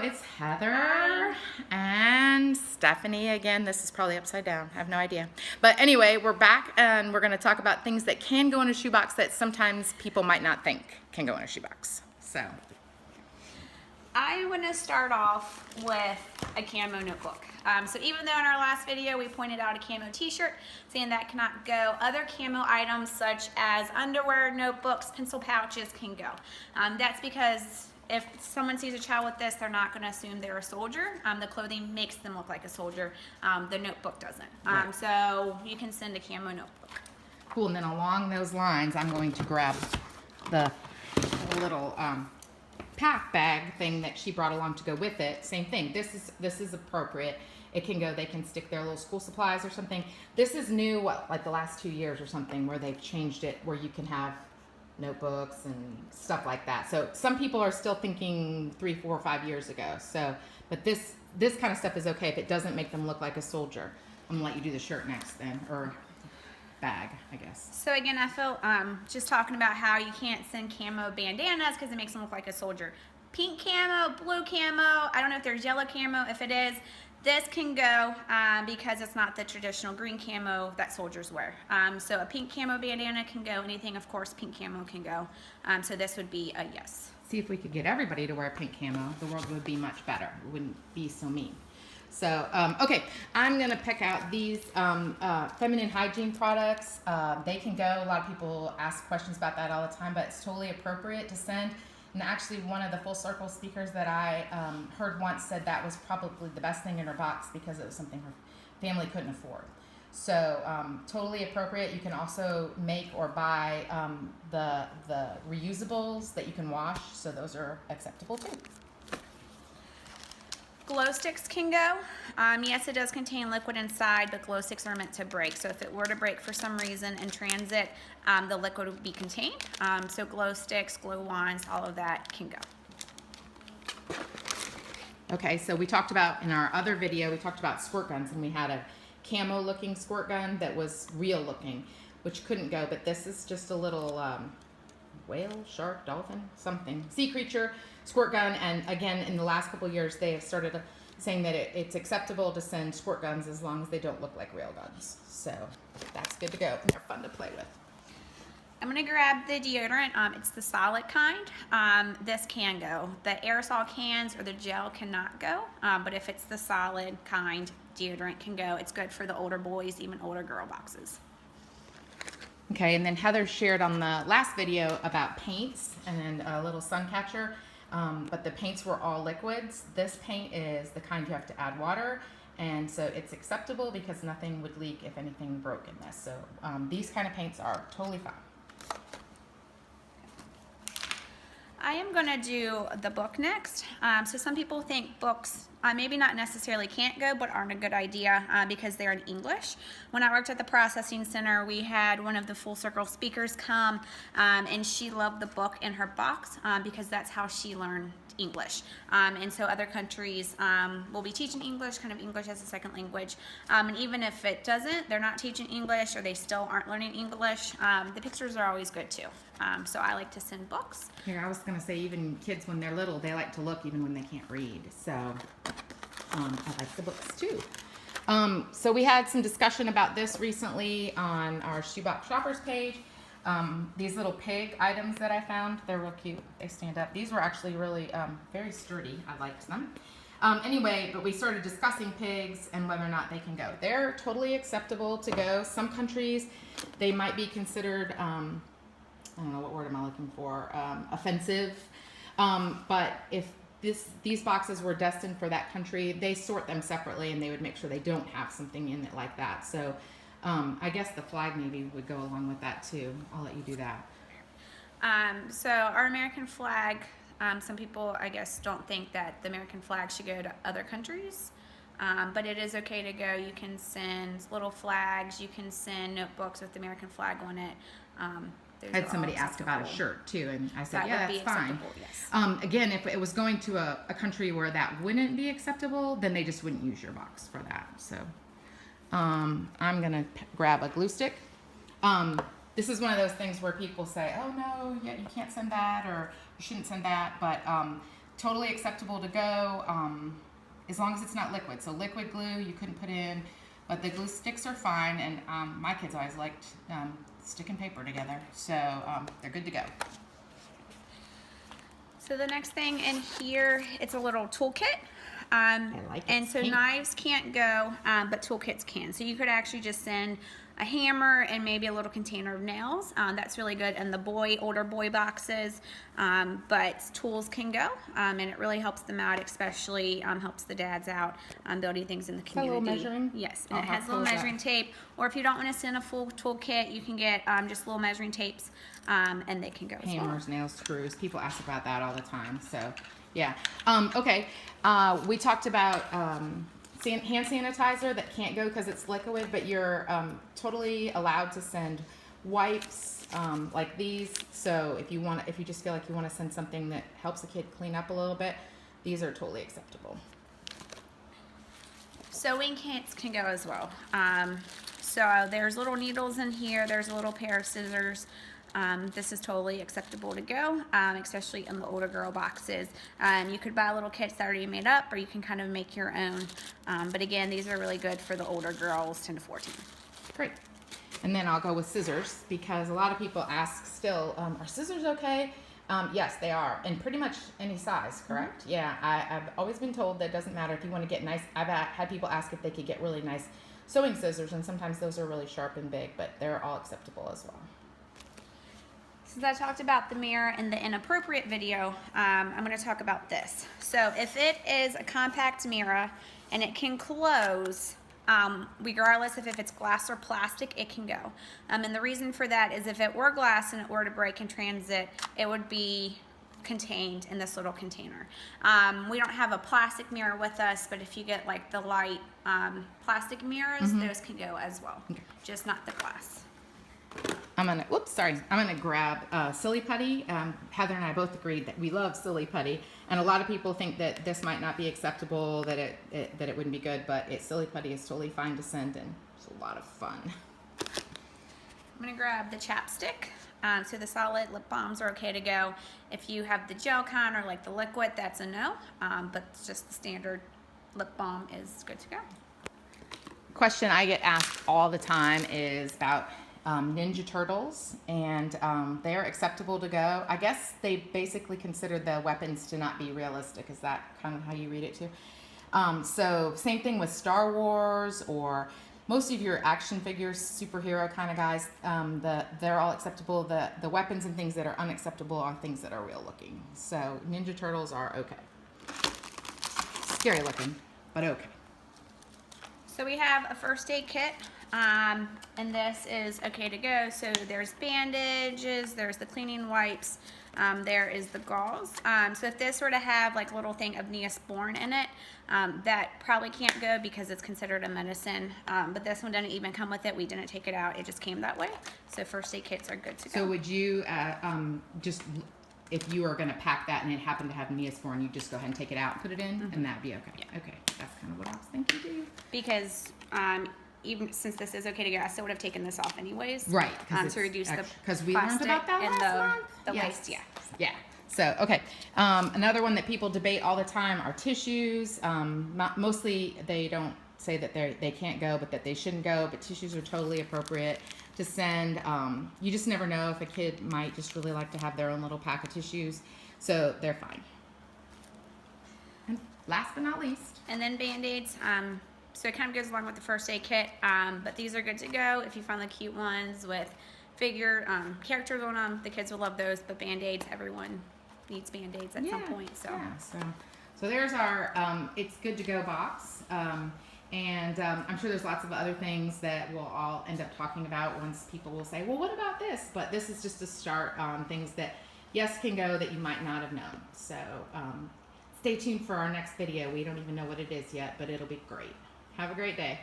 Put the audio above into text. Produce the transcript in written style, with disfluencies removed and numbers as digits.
it's Heather and Stephanie again. This is probably upside down. I have no idea. But anyway, we're back and we're going to talk about things that can go in a shoebox that sometimes people might not think can go in a shoebox. So I'm going to start off with a camo notebook. So even though in our last video we pointed out a camo t-shirt saying that cannot go, other camo items such as underwear, notebooks, pencil pouches can go. That's because if someone sees a child with this, they're not going to assume they're a soldier. The clothing makes them look like a soldier. The notebook doesn't. Right. So you can send a camo notebook. cool. And then along those lines, I'm going to grab the little pack bag thing that she brought along to go with it. Same thing. This is appropriate. It can go. They can stick their little school supplies or something. This is new. What, like the last 2 years or something, where they've changed it, where you can have notebooks and stuff like that. So some people are still thinking 3, 4, 5 years ago. So, but this kind of stuff is okay if it doesn't make them look like a soldier. I'm gonna let you do the shirt next then, or bag, I guess. So again, I feel just talking about how you can't send camo bandanas because it makes them look like a soldier. Pink camo, blue camo, I don't know if there's yellow camo. If it is, this can go because it's not the traditional green camo that soldiers wear. So a pink camo bandana can go. Anything, of course, pink camo can go. So this would be a yes. See if we could get everybody to wear pink camo. The world would be much better. It wouldn't be so mean. So, okay, I'm going to pick out these feminine hygiene products. They can go. A lot of people ask questions about that all the time, but it's totally appropriate to send. And actually, one of the Full Circle speakers that I heard once said that was probably the best thing in her box because it was something her family couldn't afford. So, totally appropriate. You can also make or buy the reusables that you can wash, so those are acceptable too. Glow sticks can go. Yes, it does contain liquid inside, but glow sticks are meant to break. So if it were to break for some reason in transit, the liquid would be contained. So glow sticks, glow wands, all of that can go. Okay, so we talked about, in our other video, we talked about squirt guns, and we had a camo looking squirt gun that was real looking, which couldn't go, but this is just a little whale, shark, dolphin, something, sea creature squirt gun. And again, in the last couple of years, they have started saying that it's acceptable to send squirt guns as long as they don't look like real guns. So that's good to go, and they're fun to play with. I'm going to grab the deodorant. It's the solid kind. This can go. The aerosol cans or the gel cannot go, but if it's the solid kind, deodorant can go. It's good for the older boys, even older girl boxes. Okay, and then Heather shared on the last video about paints and a little sun catcher, but the paints were all liquids. This paint is the kind you have to add water, and so it's acceptable because nothing would leak if anything broke in this. So these kind of paints are totally fine. I am going to do the book next. So some people think books maybe not necessarily can't go, but aren't a good idea because they're in English. When I worked at the processing center, we had one of the Full Circle speakers come, and she loved the book in her box because that's how she learned English. And so other countries will be teaching English, kind of English as a second language. And even if it doesn't, they're not teaching English or they still aren't learning English, the pictures are always good too. So I like to send books. Here, I was going to say, even kids when they're little, they like to look even when they can't read. So I like the books too. So we had some discussion about this recently on our Shoebox Shoppers page. These little pig items that I found, they're real cute. They stand up. These were actually really very sturdy. I liked them. Anyway, but we started discussing pigs and whether or not they can go. They're totally acceptable to go. Some countries, they might be considered, I don't know, what word am I looking for, offensive. But if these boxes were destined for that country, they sort them separately and they would make sure they don't have something in it like that. So I guess the flag maybe would go along with that too. I'll let you do that. So our American flag, some people I guess don't think that the American flag should go to other countries, but it is okay to go. You can send little flags, you can send notebooks with the American flag on it. I had somebody ask about a shirt too, and I said, yeah, that's fine. Yes. Again, if it was going to a country where that wouldn't be acceptable, then they just wouldn't use your box for that. So I'm going to grab a glue stick. This is one of those things where people say, oh no, yeah, you can't send that, or you shouldn't send that, but totally acceptable to go, as long as it's not liquid. So liquid glue you couldn't put in, but the glue sticks are fine, and my kids always liked sticking paper together, so they're good to go. So the next thing in here, it's a little toolkit. I like it. And so Pink. knives can't go, but toolkits can. So you could actually just send a hammer and maybe a little container of nails. That's really good in the older boy boxes, but tools can go, and it really helps them out, especially helps the dads out building things in the community. A little measuring? Yes, and Oh, it how has cool little is that? measuring tape, or if you don't want to send a full toolkit, you can get just little measuring tapes, and they can go as well. Hammers, nails, screws. People ask about that all the time. So, yeah. Okay. We talked about hand sanitizer that can't go because it's liquid, but you're totally allowed to send wipes like these. So if you just feel like you want to send something that helps a kid clean up a little bit, these are totally acceptable. Sewing kits can go as well. So there's little needles in here. There's a little pair of scissors. This is totally acceptable to go, especially in the older girl boxes. You could buy little kits that are already made up, or you can kind of make your own. But again, these are really good for the older girls, 10 to 14. Great. And then I'll go with scissors, because a lot of people ask still, are scissors okay? Yes, they are, and pretty much any size, correct? Mm-hmm. Yeah, I've always been told that it doesn't matter if you want to get nice. I've had people ask if they could get really nice sewing scissors, and sometimes those are really sharp and big, but they're all acceptable as well. Since I talked about the mirror in the inappropriate video, I'm going to talk about this. So if it is a compact mirror and it can close, regardless of if it's glass or plastic, it can go. And the reason for that is if it were glass and it were to break in transit, it would be contained in this little container. We don't have a plastic mirror with us, but if you get like the light plastic mirrors, those can go as well, just not the glass. I'm gonna grab Silly Putty. Heather and I both agreed that we love Silly Putty, and a lot of people think that this might not be acceptable, that it wouldn't be good, but Silly Putty is totally fine to send, and it's a lot of fun. I'm gonna grab the chapstick. So the solid lip balms are okay to go. If you have the gel kind or like the liquid, that's a no, but just the standard lip balm is good to go. Question I get asked all the time is about Ninja Turtles, and they are acceptable to go. I guess they basically consider the weapons to not be realistic. Is that kind of how you read it too? So same thing with Star Wars or most of your action figures, superhero kind of guys. They're all acceptable. The weapons and things that are unacceptable are things that are real looking. So Ninja Turtles are okay. Scary looking, but okay. So we have a first aid kit. And this is okay to go. So there's bandages, there's the cleaning wipes, there is the gauze. So if this were to have like a little thing of Neosporin in it, that probably can't go because it's considered a medicine. But this one didn't even come with it. We didn't take it out. It just came that way. So first aid kits are good to go. So would you just, if you are going to pack that and it happened to have Neosporin, you just go ahead and take it out and put it in, and that'd be okay. Yeah. Okay, that's kind of what I was thinking too. Because even since this is okay to go, I still would have taken this off anyways. Right. To reduce the because we learned about that and last month. the Yes. waste. Yeah. Yeah. So, okay. Another one that people debate all the time are tissues. Mostly they don't say that they can't go, but that they shouldn't go, but tissues are totally appropriate to send. You just never know if a kid might just really like to have their own little pack of tissues. So they're fine. And last but not least. And then Band-Aids. So it kind of goes along with the first aid kit, but these are good to go if you find the cute ones with characters on them. The kids will love those, but Band-Aids, everyone needs Band-Aids at some point. So. Yeah, so there's our It's Good to Go box. And I'm sure there's lots of other things that we'll all end up talking about once people will say, well, what about this? But this is just a start on things that, yes, can go that you might not have known. So stay tuned for our next video. We don't even know what it is yet, but it'll be great. Have a great day.